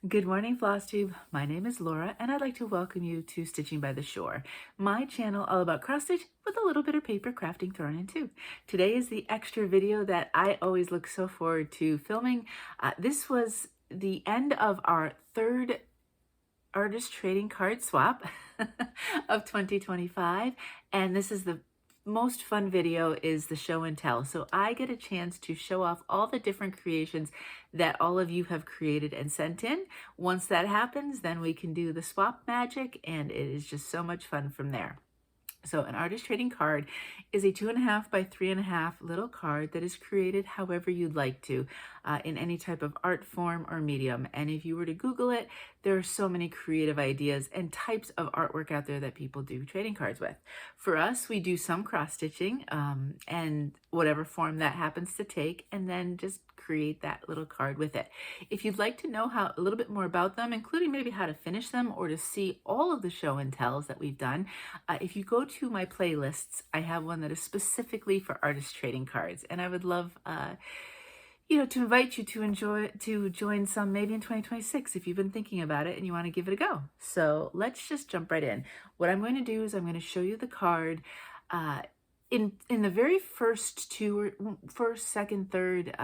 Good morning, Flosstube. My name is Laura, and I'd like to welcome you to Stitching by the Shore, my channel all about cross stitch with a little bit of paper crafting thrown in too. Today is the extra video that I always look so forward to filming. This was the end of our third artist trading card swap of 2025, and this is the most fun video is the show and tell. So I get a chance to show off all the different creations that all of you have created and sent in. Once that happens, then we can do the swap magic, and it is just so much fun from there. So an artist trading card is a 2.5 by 3.5 little card that is created however you'd like to in any type of art form or medium. And if you were to Google it, there are so many creative ideas and types of artwork out there that people do trading cards with. For us, we do some cross stitching and whatever form that happens to take, and then just create that little card with it. If you'd like to know a little bit more about them, including maybe how to finish them or to see all of the show and tells that we've done, if you go to my playlists, I have one that is specifically for artist trading cards, and I would love to invite you to join some maybe in 2026 if you've been thinking about it and you want to give it a go. So let's just jump right in. What I'm going to do is I'm going to show you the card. In the very first second, third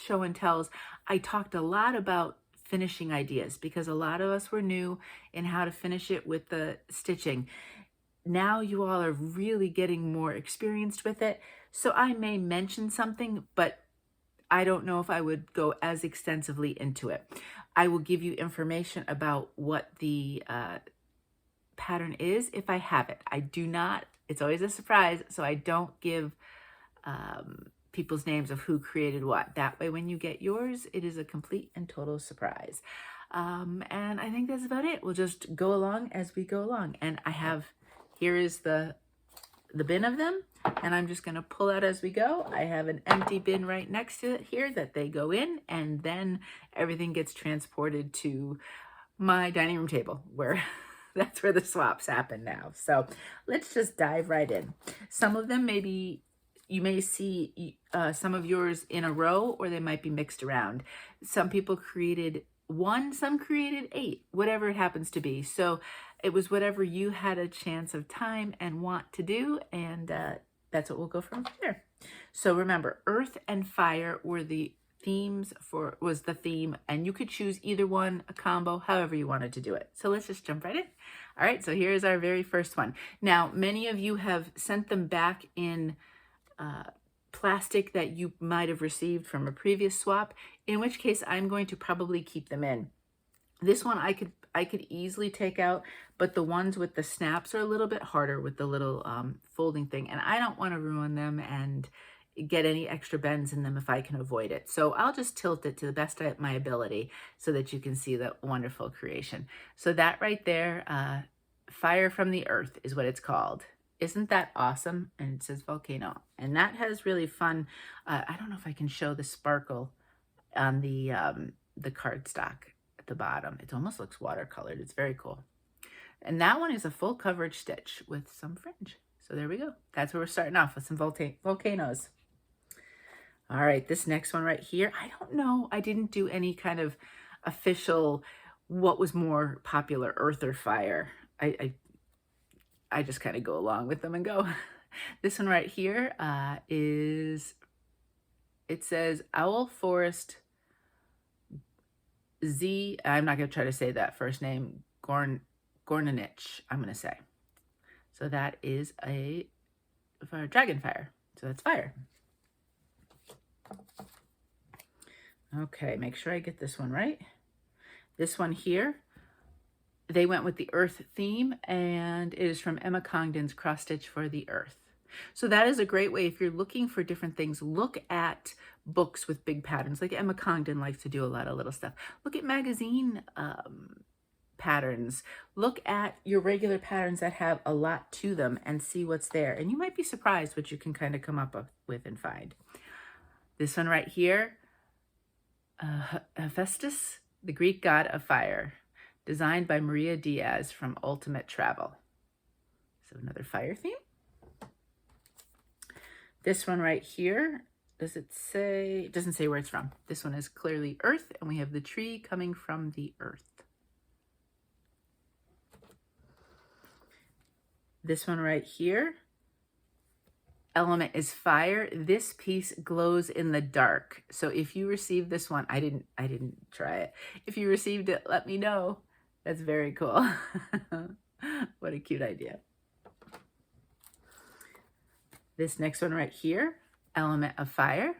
show and tells, I talked a lot about finishing ideas because a lot of us were new in how to finish it with the stitching. Now you all are really getting more experienced with it. So I may mention something, but I don't know if I would go as extensively into it. I will give you information about what the pattern is if I have it. I do not. It's always a surprise, so I don't give people's names of who created what. That way, when you get yours, it is a complete and total surprise. And I think that's about it. We'll just go along as we go along. And here is the bin of them, and I'm just going to pull out as we go. I have an empty bin right next to it here that they go in, and then everything gets transported to my dining room table where that's where the swaps happen now. So let's just dive right in. Some of them maybe you may see some of yours in a row, or they might be mixed around. Some people created 1, some created 8, whatever it happens to be. So it was whatever you had a chance of time and want to do, and that's what we'll go from there. So remember, earth and fire were the was the theme, and you could choose either one, a combo, however you wanted to do it. So let's just jump right in. All right, so here's our very first one. Now, many of you have sent them back in plastic that you might have received from a previous swap, in which case I'm going to probably keep them in. This one I could easily take out, but the ones with the snaps are a little bit harder with the little folding thing, and I don't want to ruin them and get any extra bends in them if I can avoid it. So I'll just tilt it to the best of my ability so that you can see the wonderful creation. So that right there, Fire from the Earth is what it's called. Isn't that awesome? And it says volcano. And that has really fun, I don't know if I can show the sparkle on the cardstock at the bottom. It almost looks watercolored. It's very cool. And that one is a full coverage stitch with some fringe. So there we go. That's where we're starting off with some volcanoes. All right, this next one right here, I don't know. I didn't do any kind of official what was more popular, earth or fire. I just kind of go along with them and go. This one right here it says Owl Forest Z. I'm not going to try to say that first name, Gornanich, I'm going to say. So that is a dragon fire. So that's fire. Okay, make sure I get this one right. This one here, they went with the earth theme, and it is from Emma Congdon's Cross Stitch for the Earth. So that is a great way if you're looking for different things. Look at books with big patterns, like Emma Congdon likes to do a lot of little stuff. Look at magazine patterns. Look at your regular patterns that have a lot to them and see what's there. And you might be surprised what you can kind of come up with and find. This one right here, Hephaestus, the Greek god of fire, designed by Maria Diaz from Ultimate Travel. So another fire theme. This one right here does it say? It doesn't say where it's from. This one is clearly earth, and we have the tree coming from the earth. This one right here, element is fire. This piece glows in the dark. So if you received this one, I didn't try it. If you received it, let me know. That's very cool. What a cute idea. This next one right here, element of fire.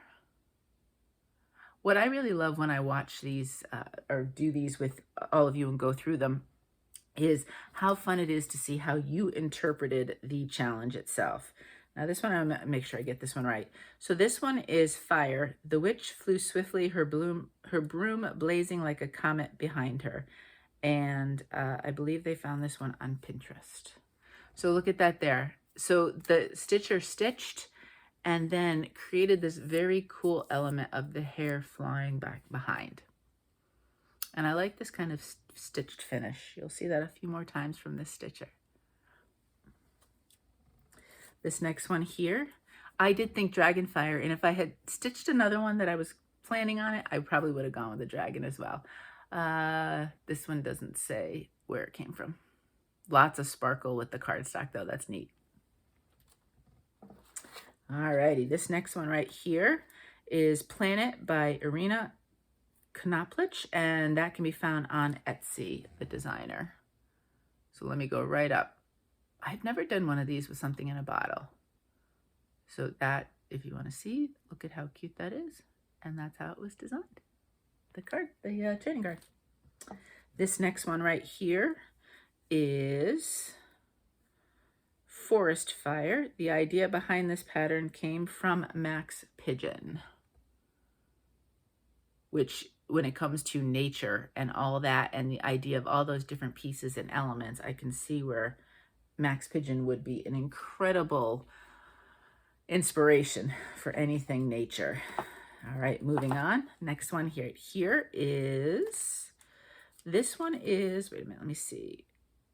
What I really love when I watch these or do these with all of you and go through them is how fun it is to see how you interpreted the challenge itself. Now this one, I'm gonna make sure I get this one right. So this one is fire. The witch flew swiftly, her broom blazing like a comet behind her. And I believe they found this one on Pinterest. So look at that there. So the stitcher stitched and then created this very cool element of the hair flying back behind. And I like this kind of stitched finish. You'll see that a few more times from this stitcher. This next one here, I did think Dragonfire, and if I had stitched another one that I was planning on it, I probably would have gone with the dragon as well. This one doesn't say where it came from. Lots of sparkle with the cardstock though, that's neat. Alrighty, this next one right here is Planet by Irina Knoplich, and that can be found on Etsy, the designer. So let me go right up. I've never done one of these with something in a bottle. So that, if you want to see, look at how cute that is. And that's how it was designed. The card, the trading card. This next one right here is Forest Fire. The idea behind this pattern came from Max Pigeon, which when it comes to nature and all that and the idea of all those different pieces and elements, I can see where Max Pigeon would be an incredible inspiration for anything nature. All right, moving on. Next one here is, this one is, wait a minute, let me see.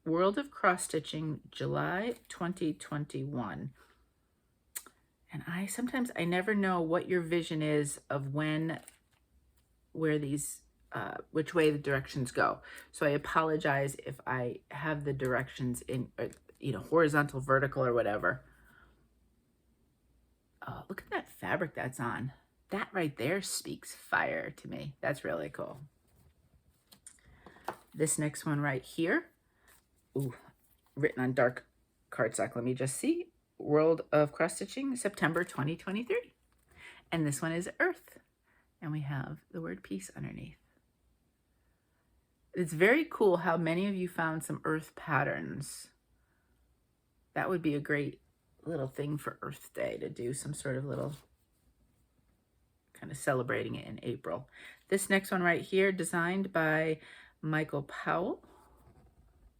World of Cross Stitching, July 2021. And sometimes I never know what your vision is of where these, which way the directions go. So I apologize if I have the directions in, horizontal, vertical, or whatever. Oh, look at that fabric that's on. That right there speaks fire to me. That's really cool. This next one right here, ooh, written on dark cardstock. Let me just see. World of Cross Stitching, September 2023. And this one is Earth. And we have the word peace underneath. It's very cool how many of you found some earth patterns. That would be a great little thing for Earth Day, to do some sort of little kind of celebrating it in April. This next one right here, designed by Michael Powell.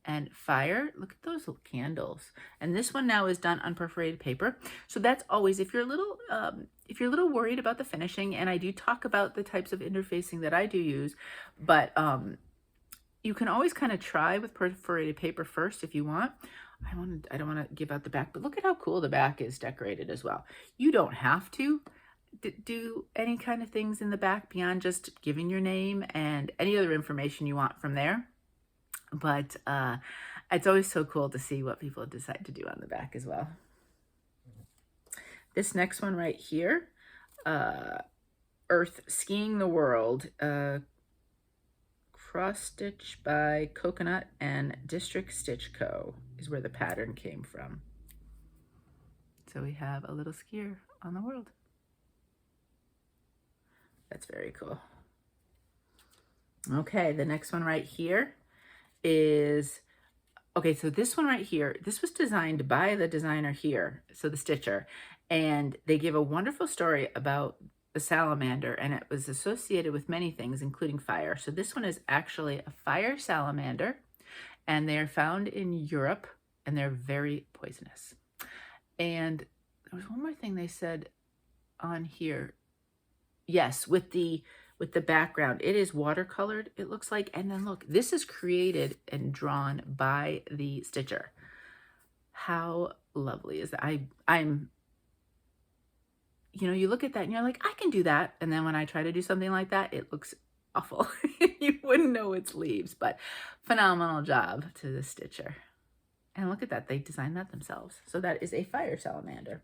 And fire, look at those little candles. And this one now is done on perforated paper. So that's always, if you're a little worried about the finishing, and I do talk about the types of interfacing that I do use, but you can always kind of try with perforated paper first if you want. I don't want to give out the back, but look at how cool the back is decorated as well. You don't have to do any kind of things in the back beyond just giving your name and any other information you want from there. But it's always so cool to see what people decide to do on the back as well. This next one right here, Earth Skiing the World, Cross Stitch by Coconut and District Stitch Co. is where the pattern came from. So we have a little skier on the world. That's very cool. Okay, the next one right here is, okay, so this one right here, this was designed by the designer here, so the stitcher, and they give a wonderful story about the salamander, and it was associated with many things, including fire. So this one is actually a fire salamander, and they are found in Europe, and they're very poisonous. And there was one more thing they said on here. Yes, with the background, it is watercolored, it looks like. And then look, this is created and drawn by the stitcher. How lovely is that? I'm you know, you look at that and you're like, I can do that. And then when I try to do something like that, it looks awful. You wouldn't know it's leaves, but phenomenal job to the stitcher. And look at that, they designed that themselves. So that is a fire salamander.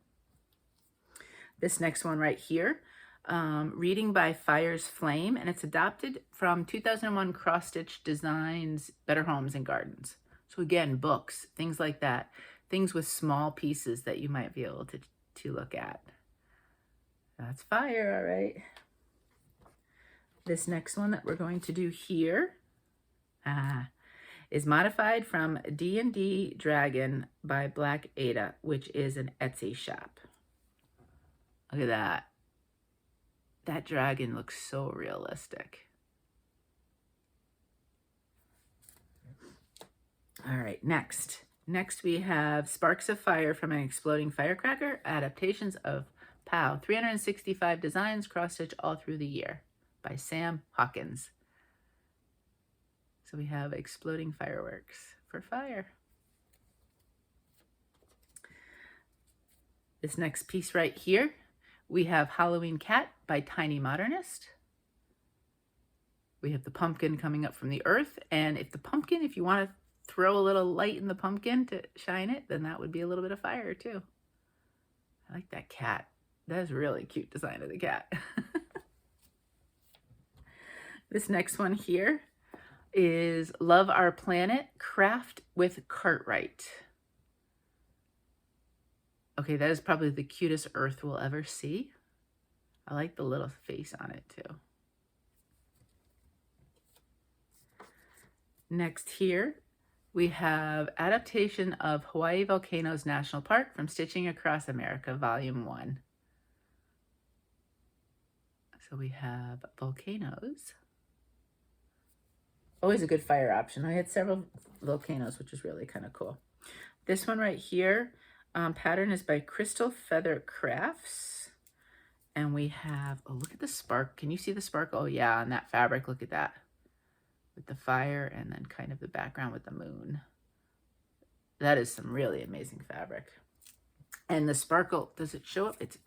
This next one right here, Reading by Fire's Flame, and it's adopted from 2001 Cross Stitch Designs, Better Homes and Gardens. So again, books, things like that, things with small pieces that you might be able to look at. That's fire, all right. This next one that we're going to do here is modified from D&D Dragon by Black Ada, which is an Etsy shop. Look at that. That dragon looks so realistic. All right, next. Next we have Sparks of Fire from an Exploding Firecracker, adaptations of POW, 365 designs, cross-stitch all through the year by Sam Hawkins. So we have exploding fireworks for fire. This next piece right here, we have Halloween Cat by Tiny Modernist. We have the pumpkin coming up from the earth. And if the pumpkin, if you want to throw a little light in the pumpkin to shine it, then that would be a little bit of fire too. I like that cat. That is really cute design of the cat. This next one here is Love Our Planet, Craft with Cartwright. Okay, that is probably the cutest earth we'll ever see. I like the little face on it too. Next here, we have Adaptation of Hawaii Volcanoes National Park from Stitching Across America, Volume 1. So we have volcanoes. Always a good fire option. I had several volcanoes, which is really kind of cool. This one right here, pattern is by Crystal Feather Crafts. And we have, oh, look at the spark. Can you see the spark? Oh yeah, on that fabric, look at that. With the fire and then kind of the background with the moon. That is some really amazing fabric. And the sparkle, does it show up? It's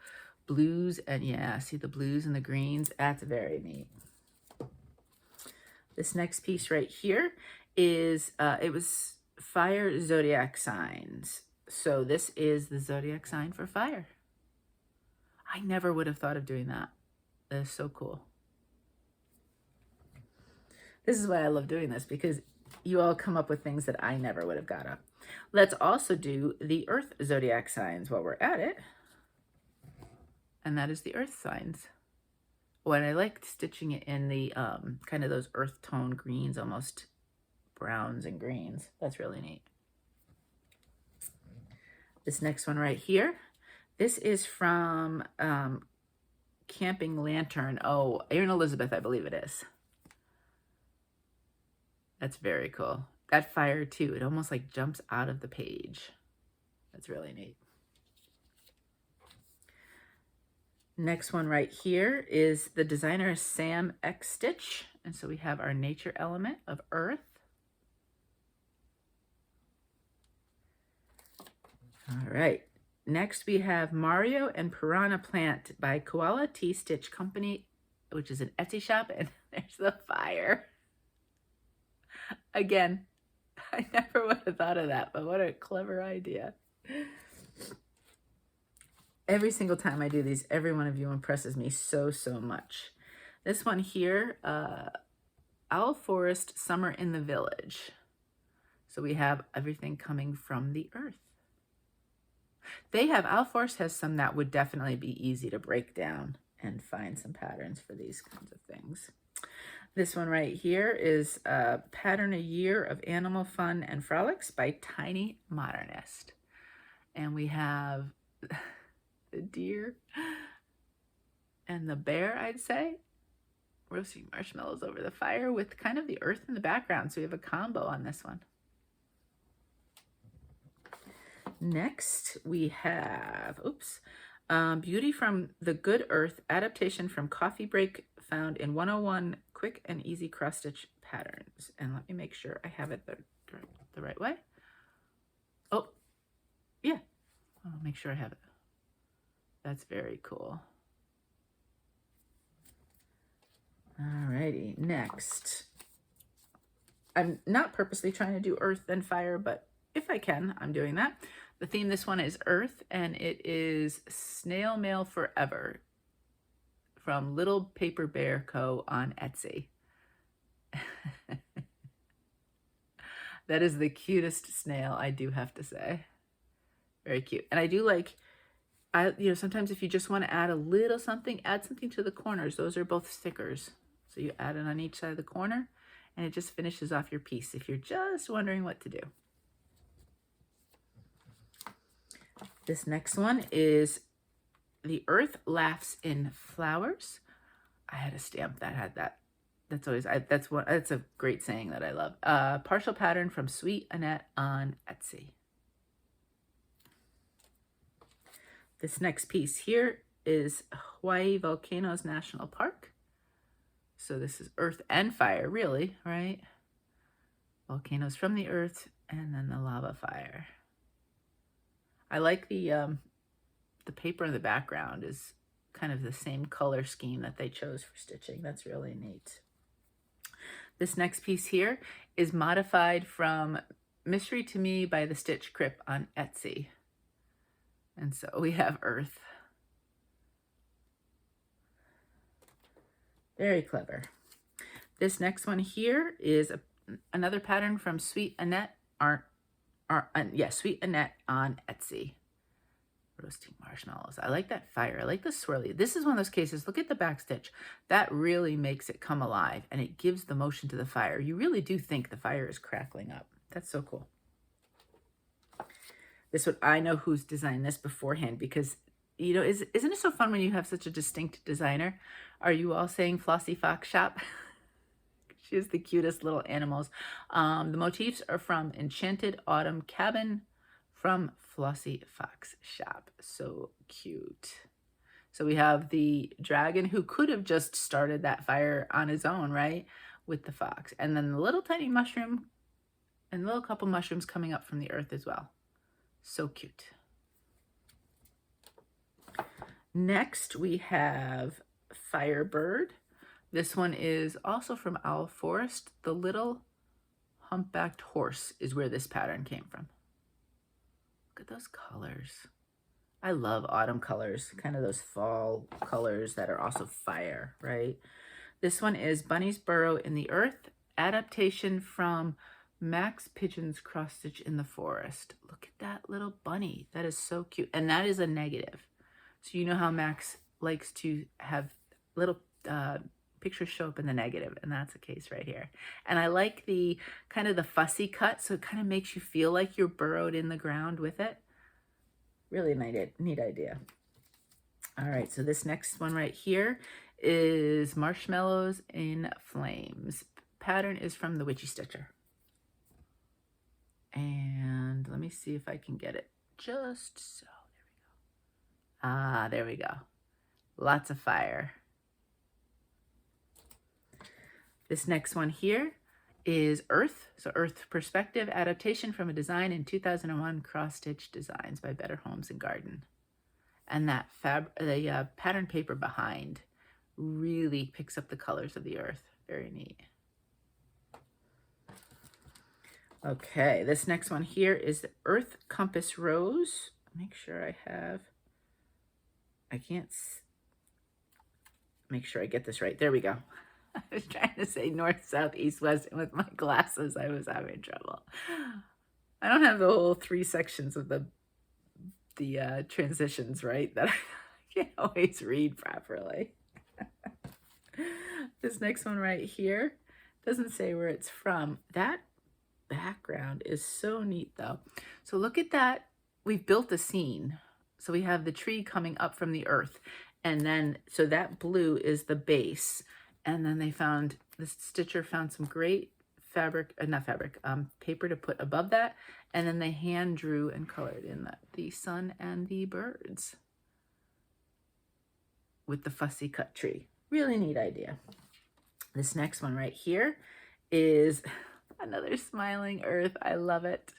blues and yeah, see the blues and the greens? That's very neat. This next piece right here is, it was Fire Zodiac Signs. So this is the zodiac sign for fire. I never would have thought of doing that. That is so cool. This is why I love doing this, because you all come up with things that I never would have got up. Let's also do the earth zodiac signs while we're at it. And that is the earth signs. When I like stitching it in the kind of those earth tone greens, almost browns and greens. That's really neat. This next one right here, this is from Camping Lantern. Oh, Erin Elizabeth, I believe it is. That's very cool. That fire too, it almost like jumps out of the page. That's really neat. Next one right here is the designer Sam X Stitch. And so we have our nature element of earth. All right. Next we have Mario and Piranha Plant by Koala Tea Stitch Company, which is an Etsy shop. And there's the fire. Again, I never would have thought of that, but what a clever idea. Every single time I do these, every one of you impresses me so, so much. This one here, Owl Forest Summer in the Village. So we have everything coming from the earth. They have, Owl Forest has some that would definitely be easy to break down and find some patterns for these kinds of things. This one right here is Pattern a Year of Animal Fun and Frolics by Tiny Modernist. And we have the deer and the bear, I'd say, roasting marshmallows over the fire with kind of the earth in the background. So we have a combo on this one. Next, we have, Beauty from the Good Earth, adaptation from Coffee Break, found in 101 Quick and Easy Cross Stitch Patterns. And let me make sure I have it the right way. Oh, yeah. I'll make sure I have it. That's very cool. Alrighty, next. I'm not purposely trying to do earth and fire, but if I can, I'm doing that. The theme this one is earth, and it is Snail Mail Forever from Little Paper Bear Co. on Etsy. That is the cutest snail, I do have to say. Very cute. And I do like, sometimes if you just want to add a little something, add something to the corners. Those are both stickers. So you add it on each side of the corner, and it just finishes off your piece if you're just wondering what to do. This next one is The Earth Laughs in Flowers. I had a stamp that had that. That's always, that's a great saying that I love. Partial pattern from Sweet Annette on Etsy. This next piece here is Hawaii Volcanoes National Park. So this is earth and fire, really, right? Volcanoes from the earth and then the lava fire. I like the paper in the background is kind of the same color scheme that they chose for stitching. That's really neat. This next piece here is modified from Mystery to Me by the Stitch Crip on Etsy. And so we have earth. Very clever. This next one here is another pattern from Sweet Annette Sweet Annette on Etsy. Roasting marshmallows. I like that fire. I like the swirly. This is one of those cases, look at the back stitch. That really makes it come alive and it gives the motion to the fire. You really do think the fire is crackling up. That's so cool. This one, I know who's designed this beforehand because, isn't it so fun when you have such a distinct designer? Are you all saying Flossie Fox Shop? She has the cutest little animals. The motifs are from Enchanted Autumn Cabin from Flossie Fox Shop. So cute. So we have the dragon who could have just started that fire on his own, right? With the fox. And then the little tiny mushroom and a little couple mushrooms coming up from the earth as well. So cute. Next we have Firebird. This one is also from Owl Forest. The little humpbacked horse is where this pattern came from. Look at those colors. I love autumn colors, kind of those fall colors that are also fire, right? This one is Bunny's Burrow in the Earth, adaptation from Max Pigeon's Cross Stitch in the Forest. Look at that little bunny. That is so cute. And that is a negative. So you know how Max likes to have little pictures show up in the negative, and that's the case right here. And I like the kind of the fussy cut, so it kind of makes you feel like you're burrowed in the ground with it. Really neat idea. All right, so this next one right here is Marshmallows in Flames. Pattern is from the Witchy Stitcher. And let me see if I can get it just so. There we go. Ah, there we go. Lots of fire. This next one here is Earth. So Earth Perspective, adaptation from a design in 2001, Cross Stitch Designs by Better Homes and Garden. And that the pattern paper behind really picks up the colors of the earth. Very neat. Okay, this next one here is the Earth Compass Rose. Make sure make sure I get this right. There we go. I was trying to say north, south, east, west, and with my glasses, I was having trouble. I don't have the whole 3 sections of the transitions, right? That I can't always read properly. This next one right here doesn't say where it's from. That background is so neat, though. So look at that. We've built a scene. So we have the tree coming up from the earth. And then, so that blue is the base. And then the stitcher found some great paper to put above that. And then they hand drew and colored in the sun and the birds with the fussy cut tree. Really neat idea. This next one right here is another smiling earth. I love it.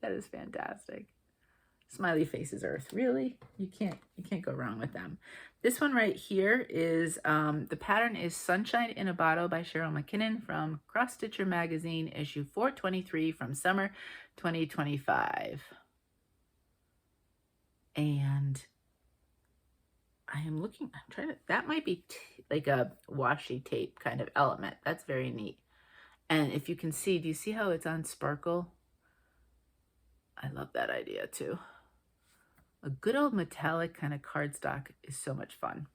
That is fantastic. Smiley faces Earth. Really? You can't go wrong with them. This one right here is, the pattern is Sunshine in a Bottle by Cheryl McKinnon from Cross Stitcher Magazine, issue 423 from summer 2025. And I am looking, I'm trying to, that might be like a washi tape kind of element. That's very neat. And if you can see, do you see how it's on sparkle? I love that idea too. A good old metallic kind of cardstock is so much fun.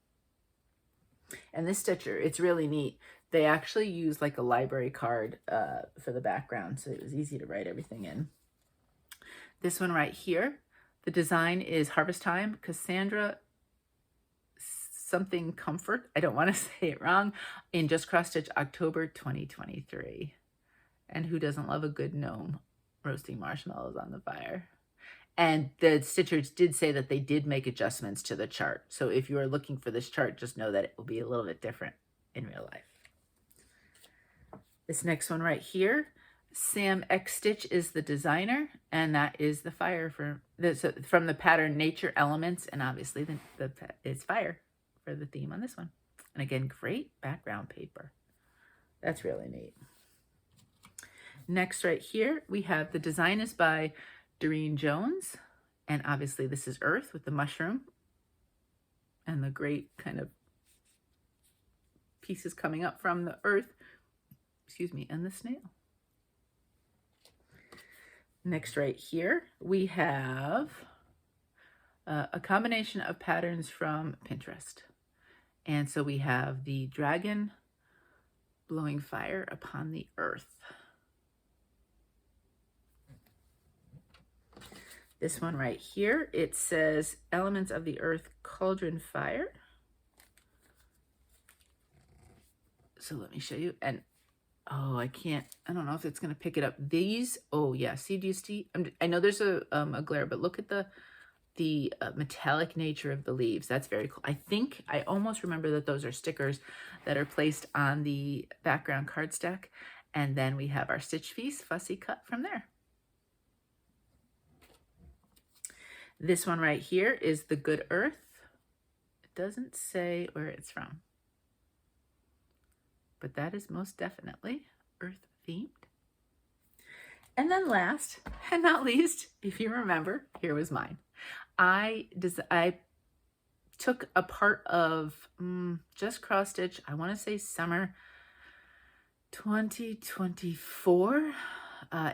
And this stitcher, it's really neat. They actually use like a library card for the background, so it was easy to write everything in. This one right here, the design is Harvest Time, Cassandra something comfort. I don't want to say it wrong. In Just Cross Stitch, October 2023. And who doesn't love a good gnome roasting marshmallows on the fire? And the stitchers did say that they did make adjustments to the chart. So if you are looking for this chart, just know that it will be a little bit different in real life. This next one right here, Sam X Stitch is the designer, and that is the fire from the pattern Nature Elements, and obviously it's fire for the theme on this one. And again, great background paper. That's really neat. Next right here, we have the design is by Doreen Jones, and obviously this is Earth with the mushroom and the great kind of pieces coming up from the earth, excuse me, and the snail. Next right here, we have a combination of patterns from Pinterest. And so we have the dragon blowing fire upon the earth. This one right here, it says Elements of the Earth Cauldron Fire. So let me show you. And oh, I don't know if it's going to pick it up. These, oh yeah, see, do you see? I know there's a glare, but look at the metallic nature of the leaves. That's very cool. I almost remember that those are stickers that are placed on the background cardstock. And then we have our Stitch Feast fussy cut from there. This one right here is The Good Earth. It doesn't say where it's from, but that is most definitely Earth themed. And then last and not least, if you remember, here was mine. I took a part of Just Cross Stitch, I want to say summer 2024.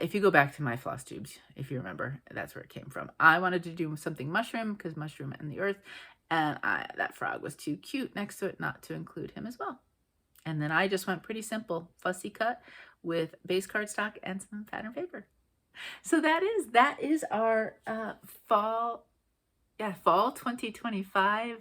If you go back to my Flosstubes, if you remember, that's where it came from. I wanted to do something mushroom because mushroom and the earth, and that frog was too cute next to it not to include him as well. And then I just went pretty simple, fussy cut with base cardstock and some pattern paper. So that is our fall 2025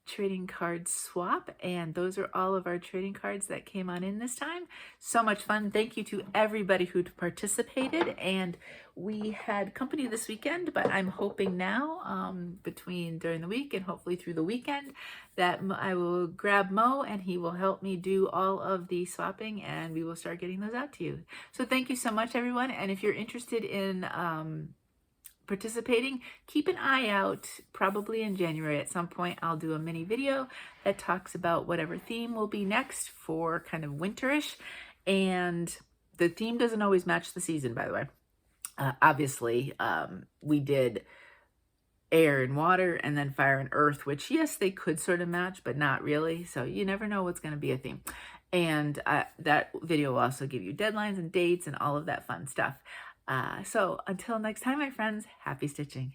trading card swap, and those are all of our trading cards that came on in this time. So much fun. Thank you to everybody who participated, and we had company this weekend, but I'm hoping now during the week and hopefully through the weekend that I will grab Mo and he will help me do all of the swapping, and we will start getting those out to you. So thank you so much, everyone. And if you're interested in participating, keep an eye out. Probably in January at some point I'll do a mini video that talks about whatever theme will be next for kind of winterish, and the theme doesn't always match the season, by the way. Obviously we did air and water and then fire and earth, which yes, they could sort of match, but not really, so you never know what's going to be a theme. And that video will also give you deadlines and dates and all of that fun stuff. So until next time, my friends, happy stitching.